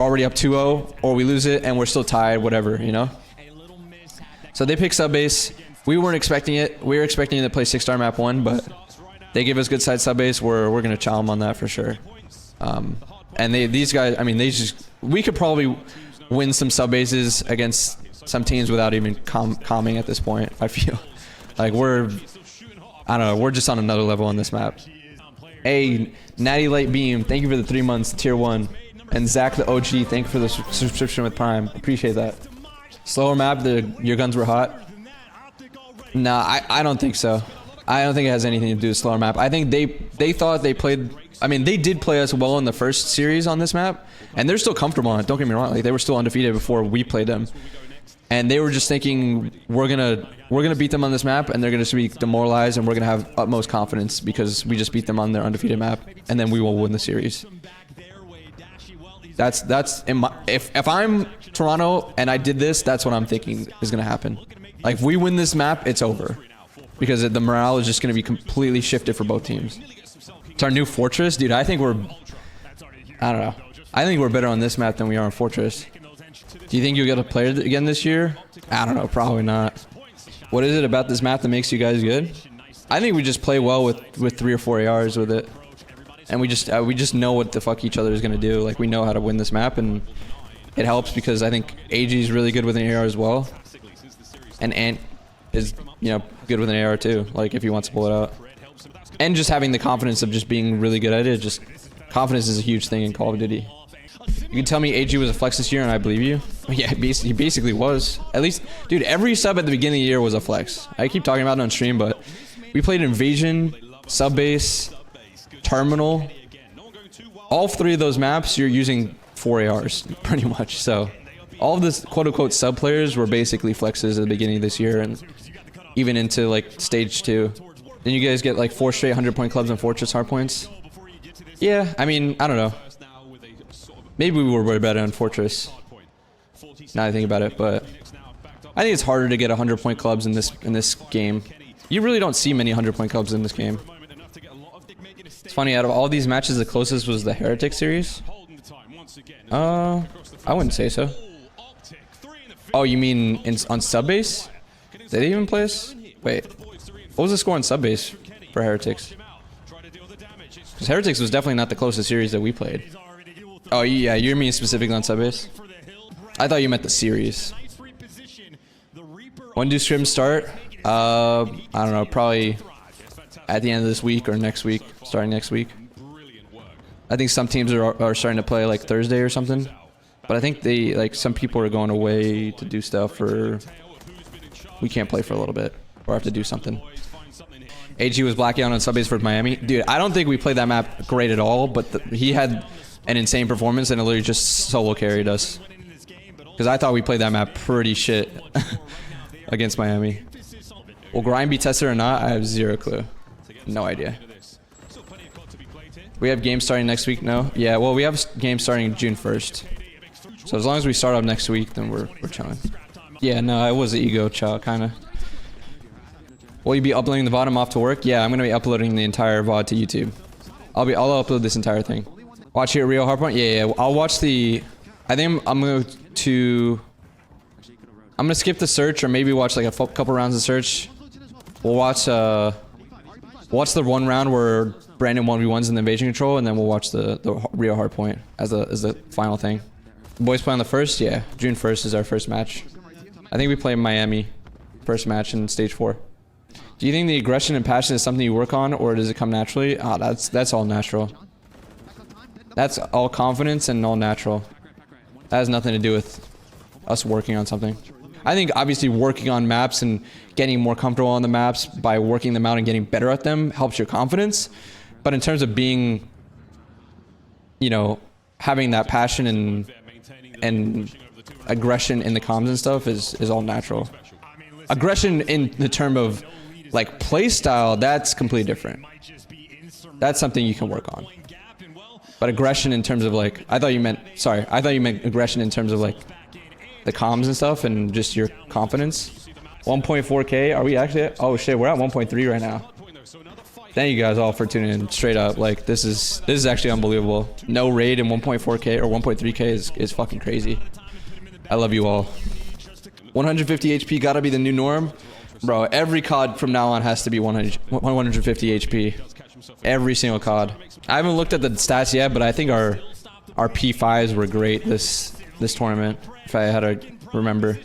already up 2-0, or we lose it and we're still tied, whatever, you know? So they pick subbase. We weren't expecting it. We were expecting to play 6-star map 1, but they give us good side subbase. We're going to chow them on that for sure. And these guys, I mean, we could probably win some subbases against some teams without even calming at this point, I feel. Like, I don't know, we're just on another level on this map. Hey, Natty Light Beam, thank you for the 3 months, tier 1. And Zach the OG, thank you for the subscription with Prime. Appreciate that. Slower map, your guns were hot. Nah, I don't think so. I don't think it has anything to do with slower map. I think they thought they played... I mean, they did play us well in the first series on this map. And they're still comfortable on it, don't get me wrong. Like, they were still undefeated before we played them. And they were just thinking, we're gonna beat them on this map, and they're gonna be demoralized, and we're gonna have utmost confidence because we just beat them on their undefeated map, and then we will win the series. That's in my, if I'm Toronto and I did this, that's what I'm thinking is gonna happen. Like, if we win this map, it's over, because the morale is just gonna be completely shifted for both teams. It's our new fortress, dude. I think I don't know. I think we're better on this map than we are on Fortress. Do you think you'll get to play it again this year? I don't know, probably not. What is it about this map that makes you guys good? I think we just play well with 3 or 4 ARs with it. And we just know what the fuck each other is gonna do. Like, we know how to win this map, and it helps because I think AG is really good with an AR as well. And Ant is, you know, good with an AR too, like if he wants to pull it out. And just having the confidence of just being really good at it, just confidence is a huge thing in Call of Duty. You can tell me AG was a flex this year and I believe you. Yeah, he basically was. At least, dude, every sub at the beginning of the year was a flex. I keep talking about it on stream, but we played Invasion, Subbase, Terminal. All 3 of those maps, you're using 4 ARs, pretty much. So, all of the quote-unquote sub players were basically flexes at the beginning of this year and even into, like, stage 2. Then you guys get, like, 4 straight 100-point clubs and Fortress hardpoints. Yeah, I mean, I don't know. Maybe we were way better on Fortress. Now I think about it, but I think it's harder to get 100-point clubs in this game. You really don't see many 100-point clubs in this game. It's funny, out of all these matches, the closest was the Heretic series. I wouldn't say so. Oh, you mean on Subbase? Did they even play us? Wait, what was the score on Subbase for Heretics? Because Heretics was definitely not the closest series that we played. Oh yeah, you mean specifically on Subbase? I thought you meant the series. When do scrims start? I don't know, probably at the end of this week or next week, starting next week. I think some teams are starting to play like Thursday or something. But I think some people are going away to do stuff, or we can't play for a little bit or have to do something. AG was blacking out on Subbase for Miami. Dude, I don't think we played that map great at all, but he had an insane performance and it literally just solo carried us. Because I thought we played that map pretty shit against Miami. Will Grind be tested or not? I have zero clue. No idea. We have games starting next week? No? Yeah, well, we have games starting June 1st. So as long as we start up next week, then we're chilling. Yeah, no, it was an ego chow, kind of. Will you be uploading the VOD? I'm off to work? Yeah, I'm going to be uploading the entire VOD to YouTube. I'll upload this entire thing. Watch here, Real Hardpoint? Yeah. I'll watch the... I think I'm going to skip the search or maybe watch like a couple rounds of search. We'll watch the one round where Brandon 1v1s in the invasion control, and then we'll watch the Real Hardpoint as the final thing. The boys play on the 1st? Yeah. June 1st is our first match. I think we play Miami first match in stage 4. Do you think the aggression and passion is something you work on, or does it come naturally? Ah, that's all natural. That's all confidence and all natural. That has nothing to do with us working on something. I think obviously working on maps and getting more comfortable on the maps by working them out and getting better at them helps your confidence. But in terms of being, you know, having that passion and aggression in the comms and stuff is all natural. Aggression in the term of like play style, that's completely different. That's something you can work on. But aggression in terms of like, I thought you meant aggression in terms of like the comms and stuff and just your confidence. 1.4K, are we actually at, oh shit, we're at 1.3 right now. Thank you guys all for tuning in. Straight up, like this is actually unbelievable. No raid in 1.4K or 1.3K is fucking crazy. I love you all. 150 HP gotta be the new norm, bro. Every COD from now on has to be 150 HP. Every single COD. I haven't looked at the stats yet, but I think our P5s were great this tournament. If I had to remember.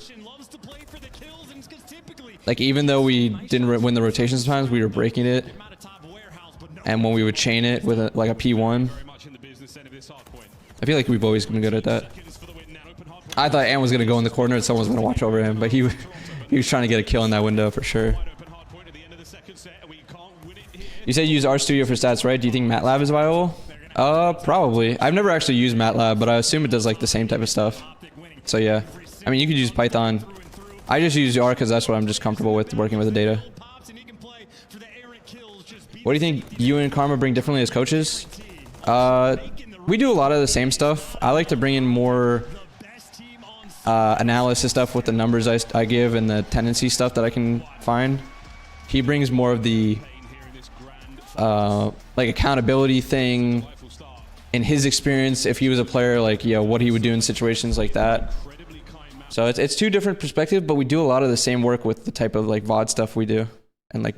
Like even though we didn't win the rotation sometimes, we were breaking it. And when we would chain it with like a P1, I feel like we've always been good at that. I thought Ant was gonna go in the corner and someone was gonna watch over him, but he was trying to get a kill in that window for sure. You said you use RStudio for stats, right? Do you think MATLAB is viable? Probably. I've never actually used MATLAB, but I assume it does like the same type of stuff. So yeah, I mean you could use Python. I just use R because that's what I'm just comfortable with working with the data. What do you think you and Karma bring differently as coaches? We do a lot of the same stuff. I like to bring in more analysis stuff with the numbers I give and the tendency stuff that I can find. He brings more of the like accountability thing in his experience. If he was a player, like what he would do in situations like that. So it's two different perspectives, but we do a lot of the same work with the type of like VOD stuff we do and like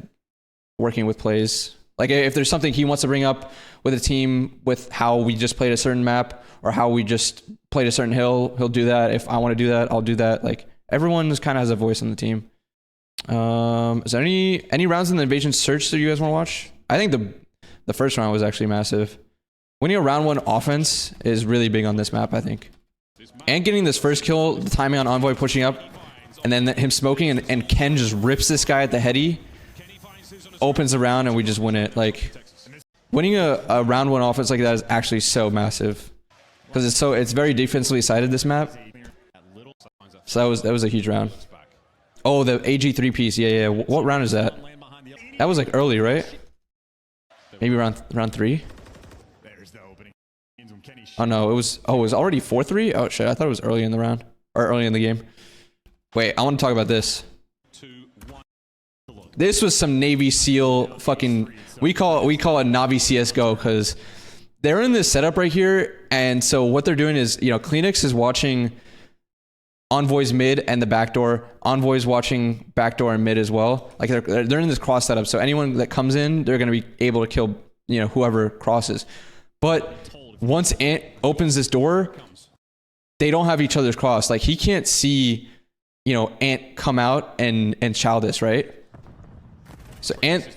working with plays. Like if there's something he wants to bring up with a team with how we just played a certain map or how we just played a certain hill, he'll do that. If I want to do that, I'll do that. Like everyone just kind of has a voice on the team. Is there any rounds in the Invasion Search that you guys want to watch? I think the first round was actually massive. Winning a round one offense is really big on this map, I think. And getting this first kill, the timing on Envoy pushing up, and then him smoking, and Ken just rips this guy at the heady, opens the round, and we just win it. Like, winning a round one offense like that is actually so massive. Because it's very defensively sided, this map. So that was a huge round. Oh, the AG3 piece, yeah. What round is that? That was like early, right? Maybe round 3? Oh no, it was already 4-3? Oh shit, I thought it was early in the round. Or early in the game. Wait, I want to talk about this. This was some Navy SEAL fucking... We call it Navi CS Go, because they're in this setup right here, and so what they're doing is, Kleenex is watching Envoy's mid and the backdoor. Envoy's watching backdoor and mid as well. Like they're in this cross setup, so anyone that comes in, they're going to be able to kill, whoever crosses. But once Ant opens this door, they don't have each other's cross. Like he can't see, Ant come out and chow this, right? So Ant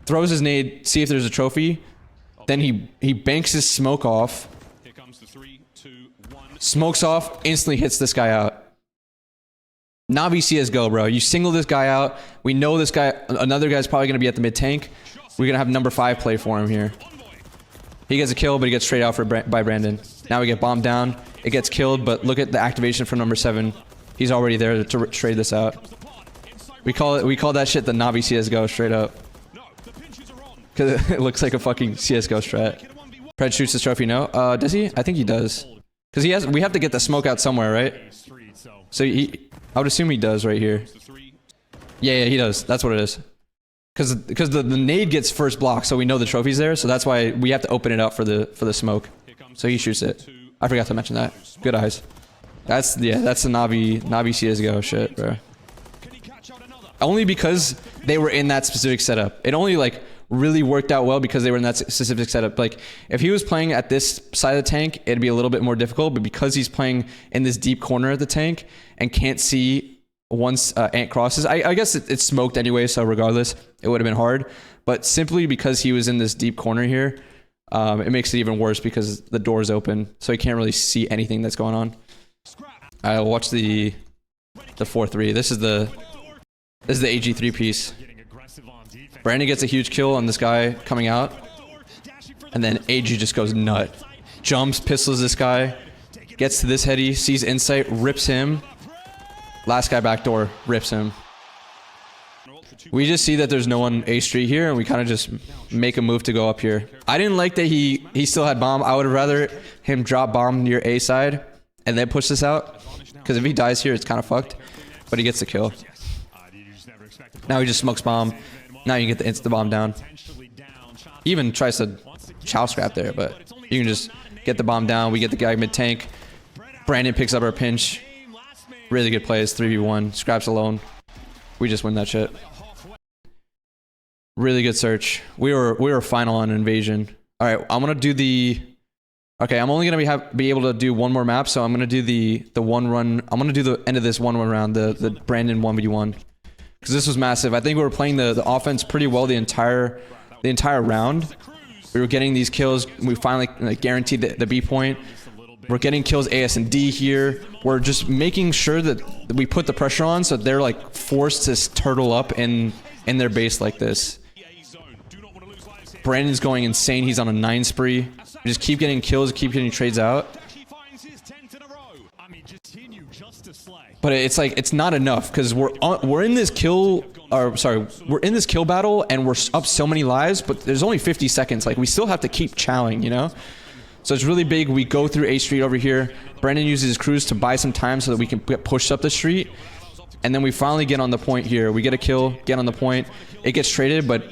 throws his nade, see if there's a trophy. Then he banks his smoke off. Smokes off, instantly hits this guy out. Navi CS Go, bro. You single this guy out. We know this guy, another guy's probably going to be at the mid tank. We're going to have number 5 play for him here. He gets a kill, but he gets straight out by Brandon. Now we get bombed down. It gets killed, but look at the activation from number 7. He's already there to trade this out. We call that shit the Navi CSGO straight up. Cause it looks like a fucking CSGO strat. Pred shoots his trophy, no? Does he? I think he does. Cause we have to get the smoke out somewhere, right? So I would assume he does right here. Yeah, he does. That's what it is. Cause the nade gets first block, so we know the trophy's there, so that's why we have to open it up for the smoke. So he shoots it. I forgot to mention that. Good eyes. That's the Navi CSGO shit, bro. Only because they were in that specific setup. It only like really worked out well because they were in that specific setup. Like if he was playing at this side of the tank, it'd be a little bit more difficult, but because he's playing in this deep corner of the tank and can't see once Ant crosses, I guess it's smoked anyway, so regardless, it would have been hard. But simply because he was in this deep corner here, it makes it even worse because the door's open, so he can't really see anything that's going on. I'll watch the 4-3. This is the AG3 piece. Brandon gets a huge kill on this guy coming out, and then AG just goes nut. Jumps, pistols this guy, gets to this heady, sees insight, rips him. Last guy backdoor, rips him. We just see that there's no one A street here, and we kind of just make a move to go up here. I didn't like that he still had bomb. I would have rather him drop bomb near A side and then push this out, because if he dies here, it's kind of fucked. But he gets the kill. Now he just smokes bomb. Now you get the insta bomb down. He even tries to chow scrap there, but you can just get the bomb down. We get the guy mid tank. Brandon picks up our pinch. Really good plays. 3v1. Scraps alone. We just win that shit. Really good search. We were final on invasion. All right, I'm gonna do the. Okay, I'm only gonna be able to do one more map, so I'm gonna do the one run. I'm gonna do the end of this one round, the Brandon 1v1, because this was massive. I think we were playing the offense pretty well the entire round. We were getting these kills. We finally guaranteed the B point. We're getting kills AS and D here. We're just making sure that we put the pressure on, so they're like forced to turtle up in their base like this. Brandon's going insane. He's on a 9 spree. We just keep getting kills, keep getting trades out. But it's like it's not enough because we're in this kill. Or sorry, we're in this kill battle and we're up so many lives. But there's only 50 seconds. Like we still have to keep chowing, you know. So it's really big. We go through A Street over here. Brandon uses his crews to buy some time so that we can get pushed up the street. And then we finally get on the point here. We get a kill, get on the point. It gets traded, but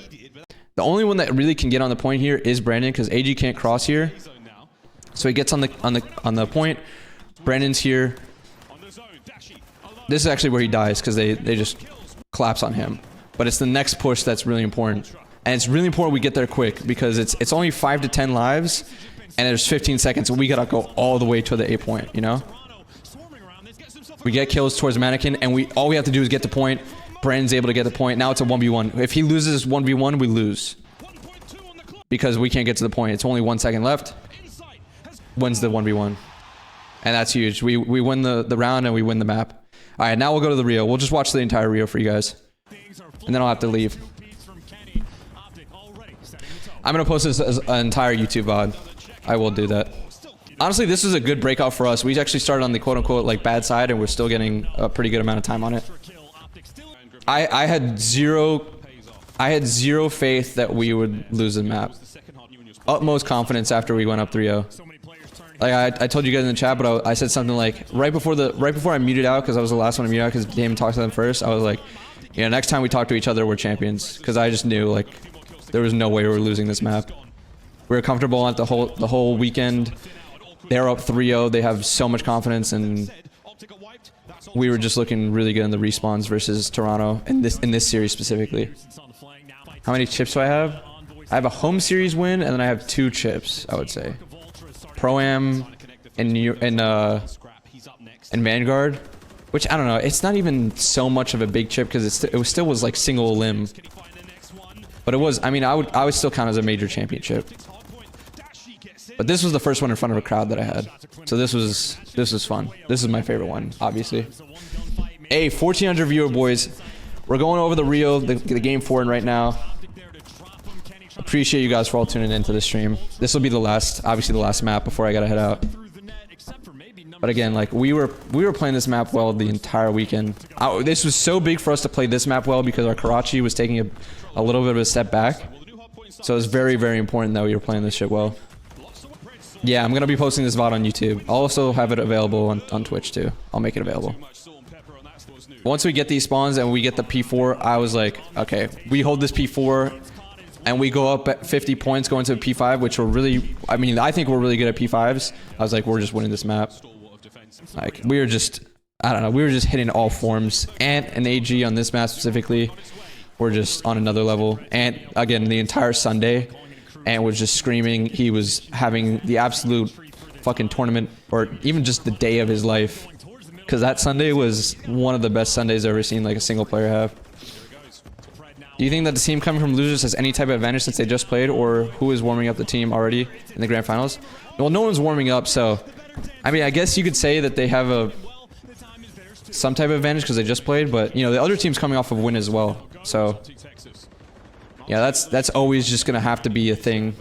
the only one that really can get on the point here is Brandon because AG can't cross here. So he gets on the point. Brandon's here. This is actually where he dies because they just collapse on him. But it's the next push that's really important. And it's really important we get there quick because it's only 5 to 10 lives and there's 15 seconds, so we gotta go all the way to the A point, you know? We get kills towards Mannequin and all we have to do is get the point. Brandon's able to get the point. Now it's a 1v1. If he loses 1v1, we lose. Because we can't get to the point. It's only 1 second left. Wins the 1v1. And that's huge. We win the round and we win the map. Alright, now we'll go to the Rio. We'll just watch the entire Rio for you guys. And then I'll have to leave. I'm going to post this as an entire YouTube VOD. I will do that. Honestly, this is a good breakout for us. We actually started on the quote-unquote like bad side and we're still getting a pretty good amount of time on it. I had zero faith that we would lose the map. Utmost confidence after we went up 3-0. Like I told you guys in the chat, but I said something like right before I muted out because I was the last one to mute out because Damon talked to them first. I was like, you know, next time we talk to each other, we're champions because I just knew like there was no way we were losing this map. We were comfortable at the whole weekend. They're up 3-0. They have so much confidence and we were just looking really good in the respawns versus Toronto in this series specifically. How many chips do I have? I have a home series win and then I have 2 chips, I would say. Pro-Am and Vanguard, which I don't know. It's not even so much of a big chip because it still was like single limb. But it was. I mean, I would still count as a major championship. But this was the first one in front of a crowd that I had. So this was fun. This is my favorite one, obviously. Hey, 1,400 viewer boys. We're going over the Rio, the game 4 right now. Appreciate you guys for all tuning into the stream. This will be obviously the last map before I gotta head out. But again, like we were playing this map well the entire weekend. This was so big for us to play this map well because our Karachi was taking a little bit of a step back. So it's very, very important that we were playing this shit well. Yeah, I'm gonna be posting this VOD on YouTube. I'll also have it available on Twitch too. I'll make it available. Once we get these spawns and we get the P4, I was like, okay, we hold this P4 and we go up at 50 points going to P5, which we're really, I mean, I think we're really good at P5s. I was like, we're just winning this map. Like, we were just, I don't know, we were just hitting all forms. Ant and AG on this map specifically were just on another level. Ant, again, the entire Sunday, Ant was just screaming. He was having the absolute fucking tournament, or even just the day of his life. Because that Sunday was one of the best Sundays I've ever seen, like, a single player have. Do you think that the team coming from losers has any type of advantage since they just played, or who is warming up the team already in the grand finals? Well, no one's warming up, so I mean, I guess you could say that they have some type of advantage because they just played, but you know, the other team's coming off of a win as well. So yeah, that's always just gonna have to be a thing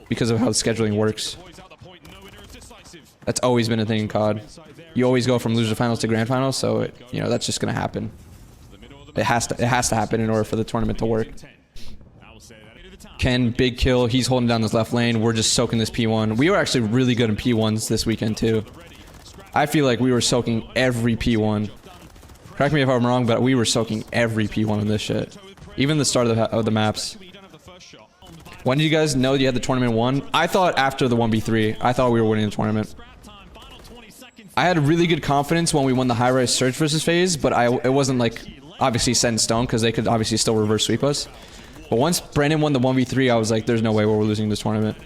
because of how scheduling works. That's always been a thing in COD. You always go from loser finals to grand finals, so you know, that's just gonna happen. It has to happen in order for the tournament to work. Ken, big kill. He's holding down this left lane. We're just soaking this P1. We were actually really good in P1s this weekend too. I feel like we were soaking every P1. Correct me if I'm wrong, but we were soaking every P1 in this shit. Even the start of the maps. When did you guys know you had the tournament won? I thought after the 1v3. I thought we were winning the tournament. I had really good confidence when we won the high-rise search versus phase, but it wasn't like obviously set in stone because they could obviously still reverse sweep us. But once Brandon won the 1v3, I was like, there's no way we're losing this tournament.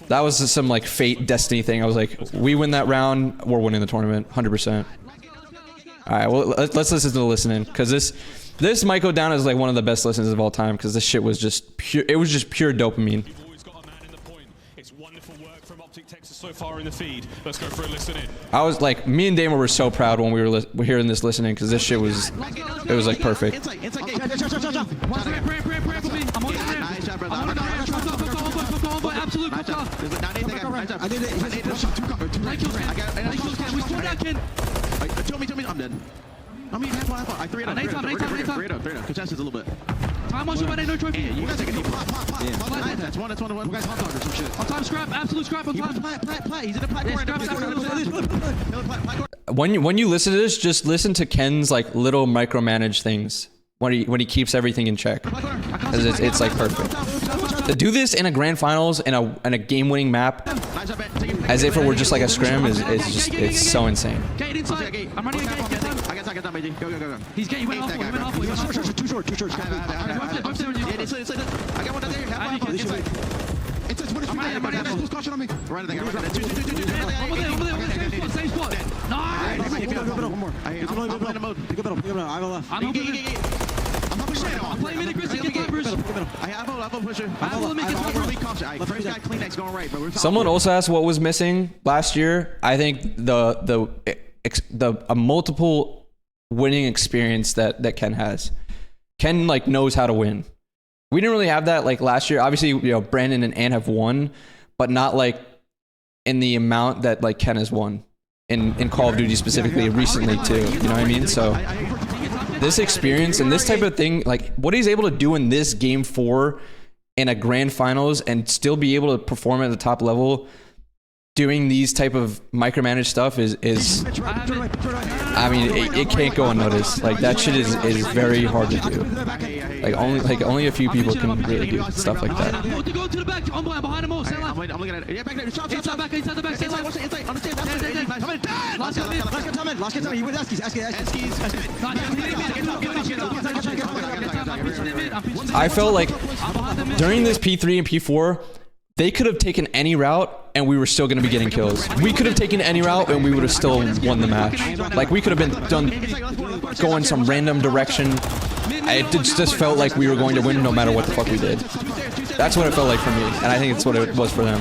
That was just some like fate, destiny thing. I was like, we win that round, we're winning the tournament, 100%. All right, well, let's listen to the listening because this might go down as like one of the best listens of all time because this shit was just pure. It was just pure dopamine. It's wonderful work from OpTic's so far in the feed. Let's go for a listen in. I was like, me and Dama were so proud when we were hearing this listening because this shit was, it was like perfect. I'm dead. I mean, I 3 contest is a little bit. Time on somebody, no trophy. You guys are gonna plat. That's one. You guys hot dog or some shit. On time scrap, absolute scrap on time. Plat. He's in a plat. When you listen to this, just listen to Ken's like little micromanage things when he keeps everything in check. It's like perfect. To do this in a grand finals in a game-winning map, as if it were just like a scrim, it's so insane. I'm running a gate. I got that, go. He's getting, he went off. Too short. I got one there. It's 23. Caution on me. Right there. Over there. Same spot. Nice. One more. I'm playing a mode. Pick up middle. I have a left. I'm playing mid aggressive. I have a pusher. First guy Kleenex going right, bro. Someone also asked what was missing last year. I think the multiple winning experience that Ken has. Ken like knows how to win. We didn't really have that like last year. Obviously, you know, Brandon and Ann have won, but not like in the amount that like Ken has won in Call of Duty specifically recently too. You know what I mean? So this experience and this type of thing, like what he's able to do in this game 4 in a grand finals and still be able to perform at the top level doing these type of micromanaged stuff is I mean it can't go unnoticed. Like that shit is very hard to do. Like only a few people can really do stuff like that. I felt like during this P3 and P4 they could have taken any route and we were still going to be getting kills. We could have taken any route and we would have still won the match. Like we could have been going some random direction. It just felt like we were going to win no matter what the fuck we did. That's what it felt like for me, and I think it's what it was for them.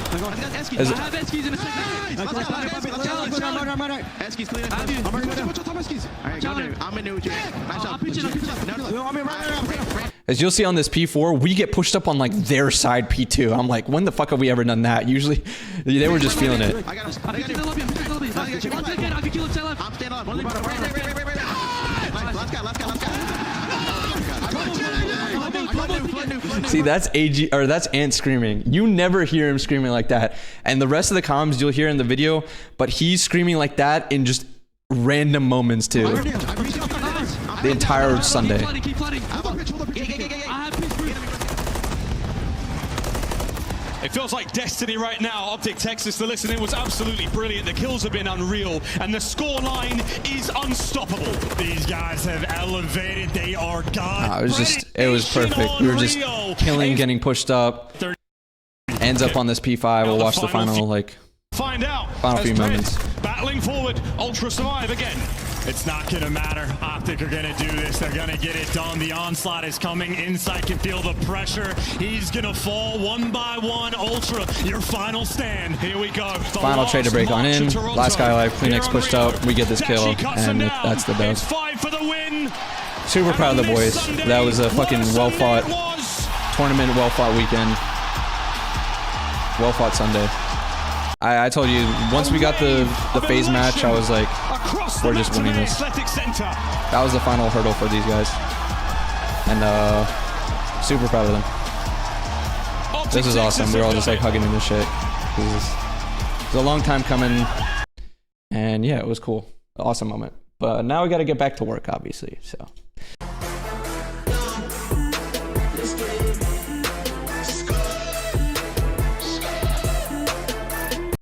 As you'll see on this P4, we get pushed up on like their side P2. I'm like, when the fuck have we ever done that? Usually, they were just feeling it. See, that's AG or that's Ant screaming. You never hear him screaming like that. And the rest of the comms you'll hear in the video, but he's screaming like that in just random moments too. The entire Sunday. It feels like destiny right now. OpTic's, the listening was absolutely brilliant. The kills have been unreal, and the scoreline is unstoppable. These guys have elevated. They are god. It was perfect. We were just killing, getting pushed up. Ends up on this P5. We'll watch the final final few moments. Battling forward, Ultra survive again. It's not gonna matter. OpTic are gonna do this. They're gonna get it done. The onslaught is coming. Insight can feel the pressure. He's gonna fall one by one. Ultra, your final stand. Here we go. Final trade to break on in. Last guy alive. Kleenex pushed out. We get this kill, and that's the dub. Super proud of the boys. That was a fucking well-fought tournament, well-fought weekend, well-fought Sunday. I told you, once we got the phase match, I was like, we're just winning this. That was the final hurdle for these guys. And super proud of them. This is awesome. We're all just like hugging in this shit. It was a long time coming. And yeah, it was cool. Awesome moment. But now we got to get back to work, obviously. So.